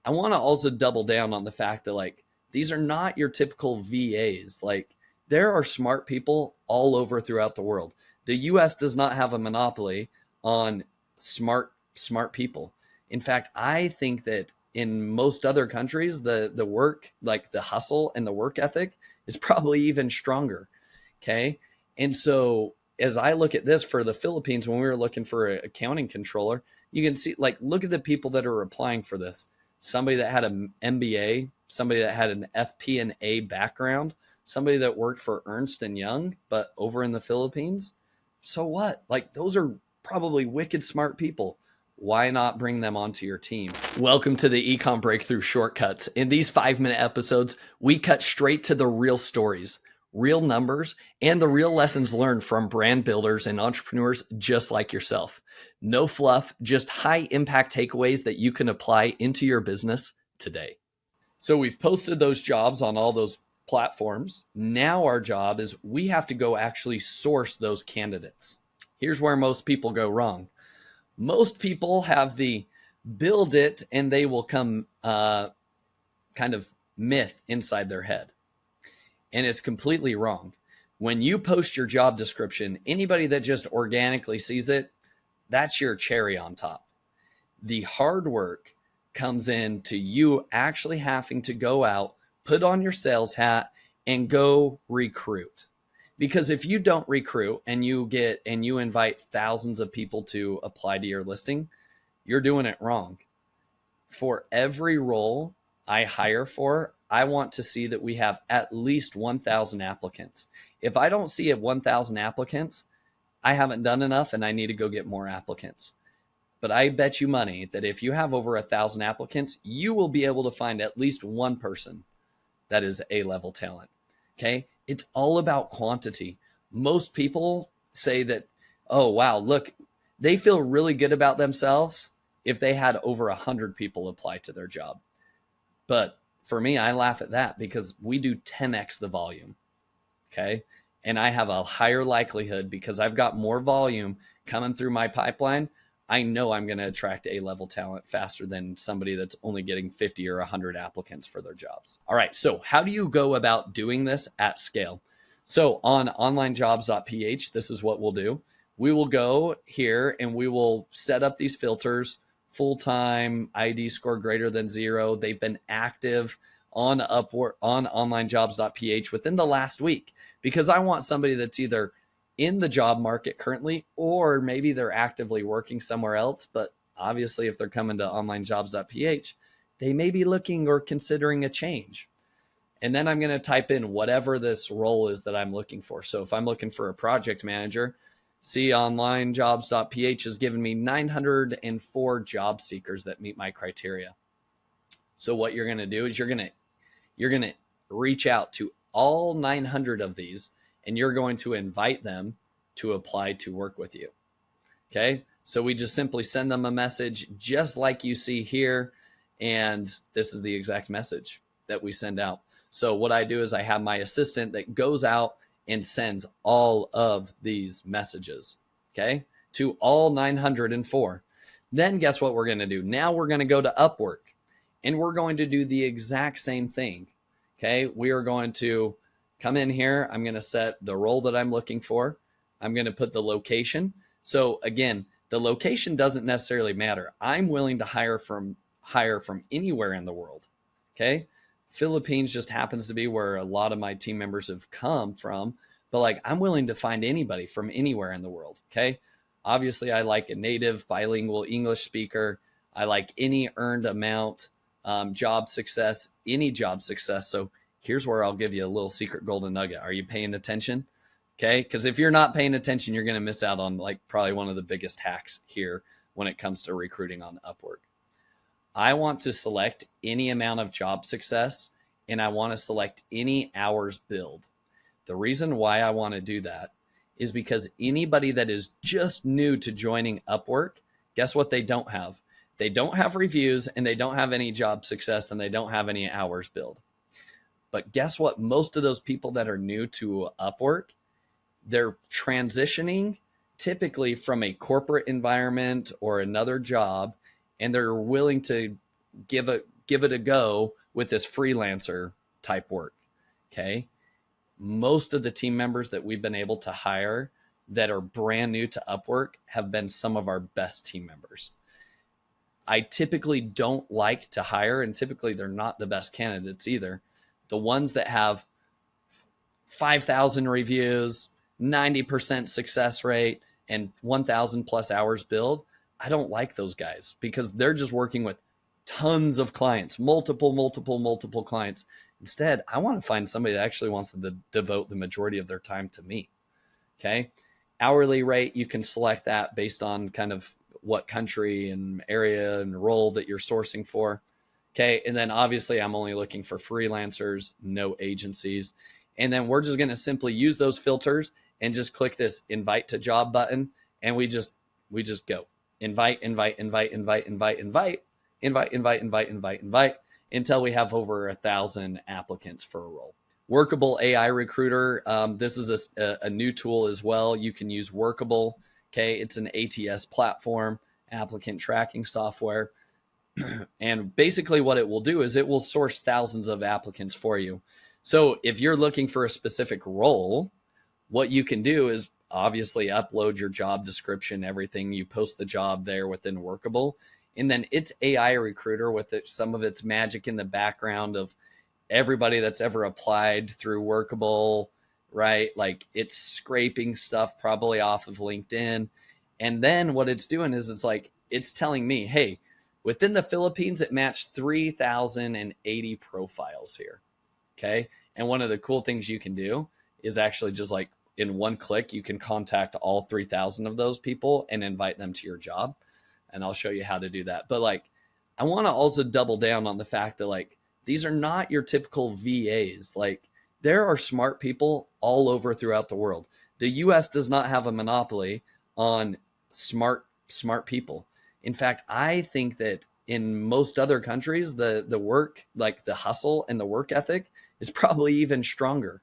I want to also double down on the fact that like these are not your typical VAs. Like there are smart people all over throughout the world. The US does not have a monopoly on smart people. In fact, I think that in most other countries, the work, like the hustle and the work ethic is probably even stronger. Okay. And so as I look at this for the Philippines, when we were looking for an accounting controller, you can see, like, look at the people that are applying for this. Somebody that had an MBA, somebody that had an FP&A background, somebody that worked for Ernst and Young, but over in the Philippines. So what? Like, those are probably wicked smart people. Why not bring them onto your team? Welcome to the Ecomm Breakthrough Shortcuts. In these 5-minute episodes, we cut straight to the real stories, real numbers, and the real lessons learned from brand builders and entrepreneurs just like yourself. No fluff, just high impact takeaways that you can apply into your business today. So we've posted those jobs on all those platforms. Now our job is we have to go actually source those candidates. Here's where most people go wrong. Most people have the build it and they will come kind of myth inside their head. And it's completely wrong. When you post your job description, anybody that just organically sees it, that's your cherry on top. The hard work comes into you actually having to go out, put on your sales hat, and go recruit. Because if you don't recruit and you invite thousands of people to apply to your listing, you're doing it wrong. For every role I hire for, I want to see that we have at least 1,000 applicants. If I don't see 1,000 applicants, I haven't done enough and I need to go get more applicants. But I bet you money that if you have over 1,000 applicants, you will be able to find at least one person that is A-level talent. Okay. It's all about quantity. Most people say that, oh, wow, look, they feel really good about themselves if they had over 100 people apply to their job. But for me, I laugh at that because we do 10x the volume. Okay. And I have a higher likelihood because I've got more volume coming through my pipeline. I know I'm going to attract A-level talent faster than somebody that's only getting 50 or 100 applicants for their jobs. All right. So how do you go about doing this at scale? So on onlinejobs.ph, this is what we'll do. We will go here and we will set up these filters: full-time, ID score greater than 0. They've been active on Upwork, on onlinejobs.ph within the last week, because I want somebody that's either in the job market currently, or maybe they're actively working somewhere else. But obviously, if they're coming to onlinejobs.ph, they may be looking or considering a change. And then I'm going to type in whatever this role is that I'm looking for. So if I'm looking for a project manager, see, onlinejobs.ph has given me 904 job seekers that meet my criteria. So what you're going to do is you're going to reach out to all 900 of these, and you're going to invite them to apply to work with you. Okay. So we just simply send them a message just like you see here. And this is the exact message that we send out. So what I do is I have my assistant that goes out and sends all of these messages, okay, to all 904. Then guess what we're going to do? Now we're going to go to Upwork and we're going to do the exact same thing. Okay. We are going to come in here. I'm going to set the role that I'm looking for. I'm going to put the location. So again, the location doesn't necessarily matter. I'm willing to hire from anywhere in the world. Okay. Philippines just happens to be where a lot of my team members have come from, but like I'm willing to find anybody from anywhere in the world. Okay. Obviously I like a native bilingual English speaker. I like any earned amount, job success, any job success. So here's where I'll give you a little secret golden nugget. Are you paying attention? Okay. Because if you're not paying attention, you're going to miss out on like probably one of the biggest hacks here when it comes to recruiting on Upwork. I want to select any amount of job success, and I want to select any hours billed. The reason why I want to do that is because anybody that is just new to joining Upwork, guess what they don't have? They don't have reviews, and they don't have any job success, and they don't have any hours billed. But guess what? Most of those people that are new to Upwork, they're transitioning typically from a corporate environment or another job, and they're willing to give give it a go with this freelancer type work. Okay. Most of the team members that we've been able to hire that are brand new to Upwork have been some of our best team members. I typically don't like to hire, and typically they're not the best candidates either, the ones that have 5,000 reviews, 90% success rate, and 1,000 plus hours billed. I don't like those guys because they're just working with tons of clients, multiple clients. Instead, I want to find somebody that actually wants to devote the majority of their time to me. Okay. Hourly rate, you can select that based on kind of what country and area and role that you're sourcing for. Okay. And then obviously I'm only looking for freelancers, no agencies. And then we're just going to simply use those filters and just click this invite to job button. And we just go invite until we have over 1,000 applicants for a role. Workable AI Recruiter. This is a new tool as well. You can use Workable. Okay. It's an ATS platform, applicant tracking software. And basically what it will do is it will source thousands of applicants for you. So if you're looking for a specific role, what you can do is obviously upload your job description, everything. You post the job there within Workable. And then it's AI Recruiter with some of its magic in the background of everybody that's ever applied through Workable, right? Like it's scraping stuff probably off of LinkedIn. And then what it's doing is it's telling me, hey, within the Philippines, it matched 3,080 profiles here. Okay. And one of the cool things you can do is actually just like in one click, you can contact all 3,000 of those people and invite them to your job. And I'll show you how to do that. But like, I want to also double down on the fact that like, these are not your typical VAs. Like there are smart people all over throughout the world. The US does not have a monopoly on smart people. In fact, I think that in most other countries, the work, like the hustle and the work ethic is probably even stronger.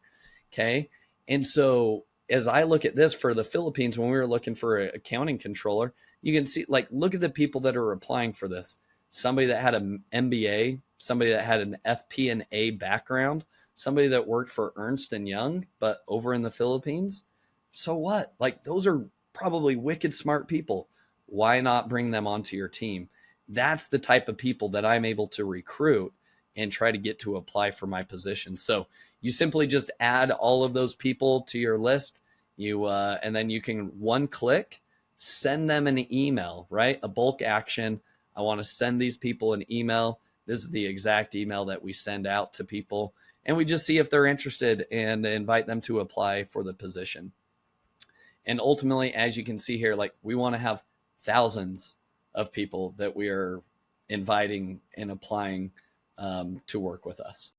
Okay. And so as I look at this for the Philippines, when we were looking for an accounting controller, you can see, like, look at the people that are applying for this. Somebody that had an MBA, somebody that had an FP&A background, somebody that worked for Ernst & Young, but over in the Philippines. So what? Like, those are probably wicked smart people. Why not bring them onto your team? That's the type of people that I'm able to recruit and try to get to apply for my position. So you simply just add all of those people to your list. And then you can one click, send them an email, right? A bulk action. I want to send these people an email. This is the exact email that we send out to people. And we just see if they're interested and invite them to apply for the position. And ultimately, as you can see here, like we want to have thousands of people that we are inviting and applying to work with us.